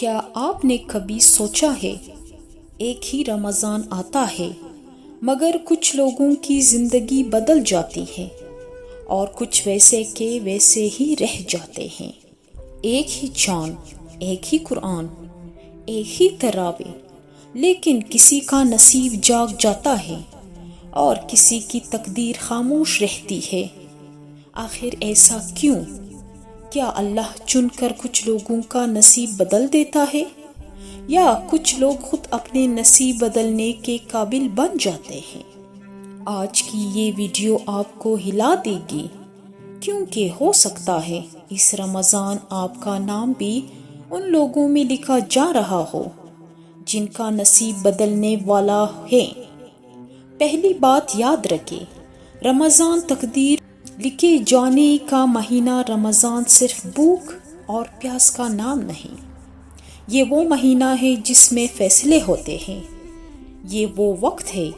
کیا آپ نے کبھی سوچا ہے ایک ہی رمضان آتا ہے مگر کچھ لوگوں کی زندگی بدل جاتی ہے اور کچھ ویسے کے ویسے ہی رہ جاتے ہیں۔ ایک ہی چاند، ایک ہی قرآن، ایک ہی تراویح، لیکن کسی کا نصیب جاگ جاتا ہے اور کسی کی تقدیر خاموش رہتی ہے۔ آخر ایسا کیوں؟ کیا اللہ چن کر کچھ لوگوں کا نصیب بدل دیتا ہے یا کچھ لوگ خود اپنے نصیب بدلنے کے قابل بن جاتے ہیں؟ آج کی یہ ویڈیو آپ کو ہلا دے گی، کیونکہ ہو سکتا ہے اس رمضان آپ کا نام بھی ان لوگوں میں لکھا جا رہا ہو جن کا نصیب بدلنے والا ہے۔ پہلی بات یاد رکھیں، رمضان تقدیر لکھے جانے کا مہینہ۔ رمضان صرف بھوک اور پیاس کا نام نہیں، یہ وہ مہینہ ہے جس میں فیصلے ہوتے ہیں۔ یہ وہ وقت ہے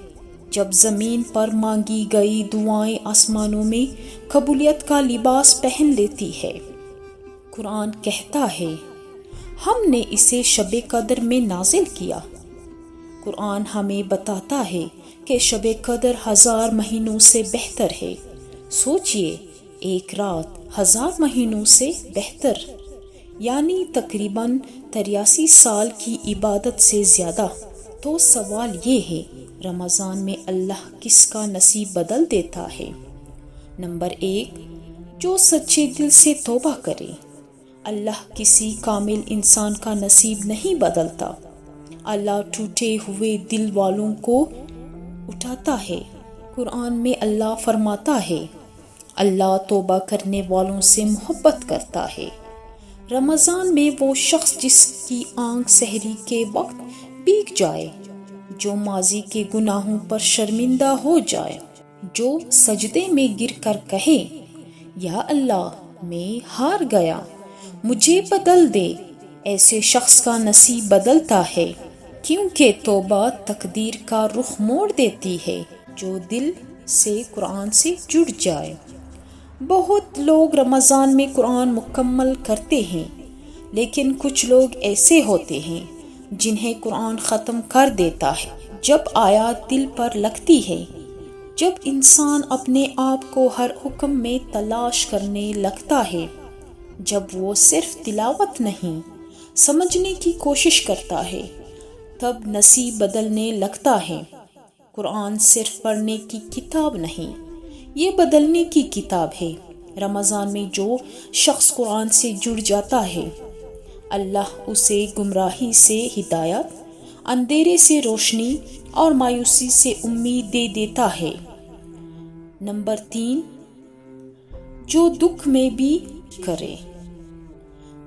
جب زمین پر مانگی گئی دعائیں آسمانوں میں قبولیت کا لباس پہن لیتی ہے۔ قرآن کہتا ہے، ہم نے اسے شب قدر میں نازل کیا۔ قرآن ہمیں بتاتا ہے کہ شب قدر 1000 مہینوں سے بہتر ہے۔ سوچئے، ایک رات 1000 مہینوں سے بہتر، یعنی تقریباً 83 سال کی عبادت سے زیادہ۔ تو سوال یہ ہے، رمضان میں اللہ کس کا نصیب بدل دیتا ہے؟ نمبر 1، جو سچے دل سے توبہ کرے۔ اللہ کسی کامل انسان کا نصیب نہیں بدلتا، اللہ ٹوٹے ہوئے دل والوں کو اٹھاتا ہے۔ قرآن میں اللہ فرماتا ہے، اللہ توبہ کرنے والوں سے محبت کرتا ہے۔ رمضان میں وہ شخص جس کی آنکھ سحری کے وقت بھیگ جائے، جو ماضی کے گناہوں پر شرمندہ ہو جائے، جو سجدے میں گر کر کہے، یا اللہ میں ہار گیا، مجھے بدل دے، ایسے شخص کا نصیب بدلتا ہے، کیونکہ توبہ تقدیر کا رخ موڑ دیتی ہے۔ جو دل سے قرآن سے جڑ جائے۔ بہت لوگ رمضان میں قرآن مکمل کرتے ہیں، لیکن کچھ لوگ ایسے ہوتے ہیں جنہیں قرآن ختم کر دیتا ہے جب آیات دل پر لگتی ہے۔ جب انسان اپنے آپ کو ہر حکم میں تلاش کرنے لگتا ہے، جب وہ صرف تلاوت نہیں سمجھنے کی کوشش کرتا ہے، تب نصیب بدلنے لگتا ہے۔ قرآن صرف پڑھنے کی کتاب نہیں، یہ بدلنے کی کتاب ہے۔ رمضان میں جو شخص قرآن سے جڑ جاتا ہے، اللہ اسے گمراہی سے ہدایت، اندھیرے سے روشنی اور مایوسی سے امید دے دیتا ہے۔ نمبر 3، جو دکھ میں بھی کرے۔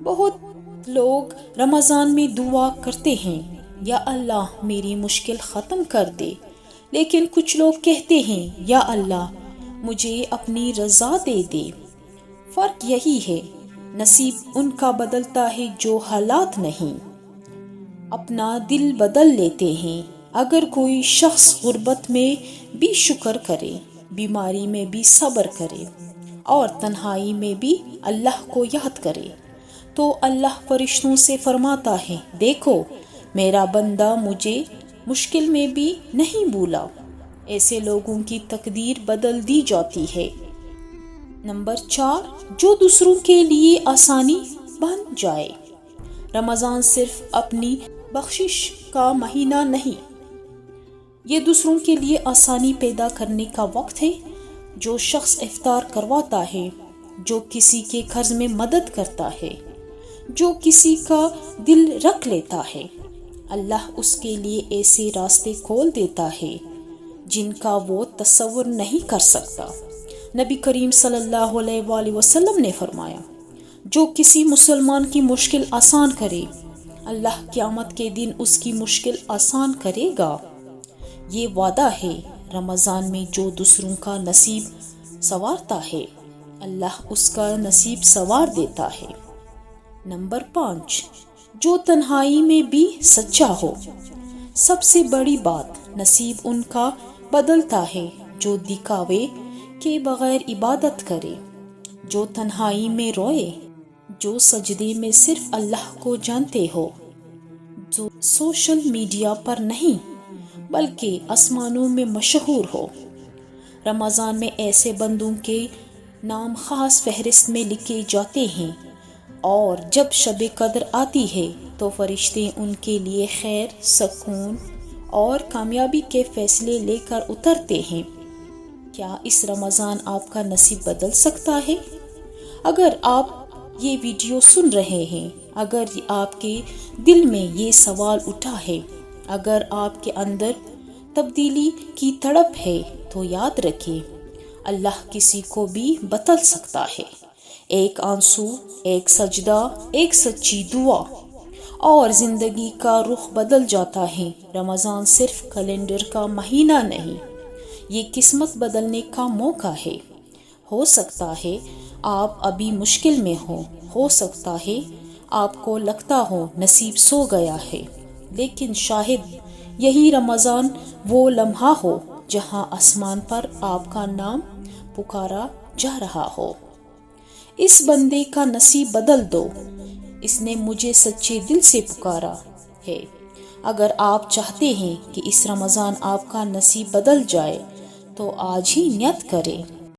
بہت لوگ رمضان میں دعا کرتے ہیں، یا اللہ میری مشکل ختم کر دے، لیکن کچھ لوگ کہتے ہیں، یا اللہ مجھے اپنی رضا دے دے۔ فرق یہی ہے، نصیب ان کا بدلتا ہے جو حالات نہیں، اپنا دل بدل لیتے ہیں۔ اگر کوئی شخص غربت میں بھی شکر کرے، بیماری میں بھی صبر کرے اور تنہائی میں بھی اللہ کو یاد کرے، تو اللہ فرشتوں سے فرماتا ہے، دیکھو میرا بندہ مجھے مشکل میں بھی نہیں بھولا۔ ایسے لوگوں کی تقدیر بدل دی جاتی ہے۔ نمبر 4، جو دوسروں کے لیے آسانی بن جائے۔ رمضان صرف اپنی بخشش کا مہینہ نہیں، یہ دوسروں کے لیے آسانی پیدا کرنے کا وقت ہے۔ جو شخص افطار کرواتا ہے، جو کسی کے قرض میں مدد کرتا ہے، جو کسی کا دل رکھ لیتا ہے، اللہ اس کے لیے ایسے راستے کھول دیتا ہے جن کا وہ تصور نہیں کر سکتا۔ نبی کریم صلی اللہ علیہ وآلہ وسلم نے فرمایا، جو کسی مسلمان کی مشکل آسان کرے، اللہ قیامت کے دن اس کی مشکل آسان کرے گا۔ یہ وعدہ ہے۔ رمضان میں جو دوسروں کا نصیب سنوارتا ہے، اللہ اس کا نصیب سنوار دیتا ہے۔ نمبر 5، جو تنہائی میں بھی سچا ہو۔ سب سے بڑی بات، نصیب ان کا بدلتا ہے جو دکھاوے کے بغیر عبادت کرے، جو تنہائی میں روئے، جو سجدے میں صرف اللہ کو جانتے ہو۔ جو سوشل میڈیا پر نہیں بلکہ آسمانوں میں مشہور ہو۔ رمضان میں ایسے بندوں کے نام خاص فہرست میں لکھے جاتے ہیں، اور جب شب قدر آتی ہے تو فرشتے ان کے لیے خیر، سکون اور کامیابی کے فیصلے لے کر اترتے ہیں۔ کیا اس رمضان آپ کا نصیب بدل سکتا ہے؟ اگر آپ یہ ویڈیو سن رہے ہیں، اگر آپ کے دل میں یہ سوال اٹھا ہے، اگر آپ کے اندر تبدیلی کی تڑپ ہے، تو یاد رکھیں، اللہ کسی کو بھی بدل سکتا ہے۔ ایک آنسو، ایک سجدہ، ایک سچی دعا اور زندگی کا رخ بدل جاتا ہے۔ رمضان صرف کیلنڈر کا مہینہ نہیں، یہ قسمت بدلنے کا موقع ہے۔ ہو سکتا ہے آپ ابھی مشکل میں ہو سکتا ہے آپ کو لگتا ہو نصیب سو گیا ہے، لیکن شاید یہی رمضان وہ لمحہ ہو جہاں آسمان پر آپ کا نام پکارا جا رہا ہو۔ اس بندے کا نصیب بدل دو، اس نے مجھے سچے دل سے پکارا ہے۔ اگر آپ چاہتے ہیں کہ اس رمضان آپ کا نصیب بدل جائے تو آج ہی نیت کریں۔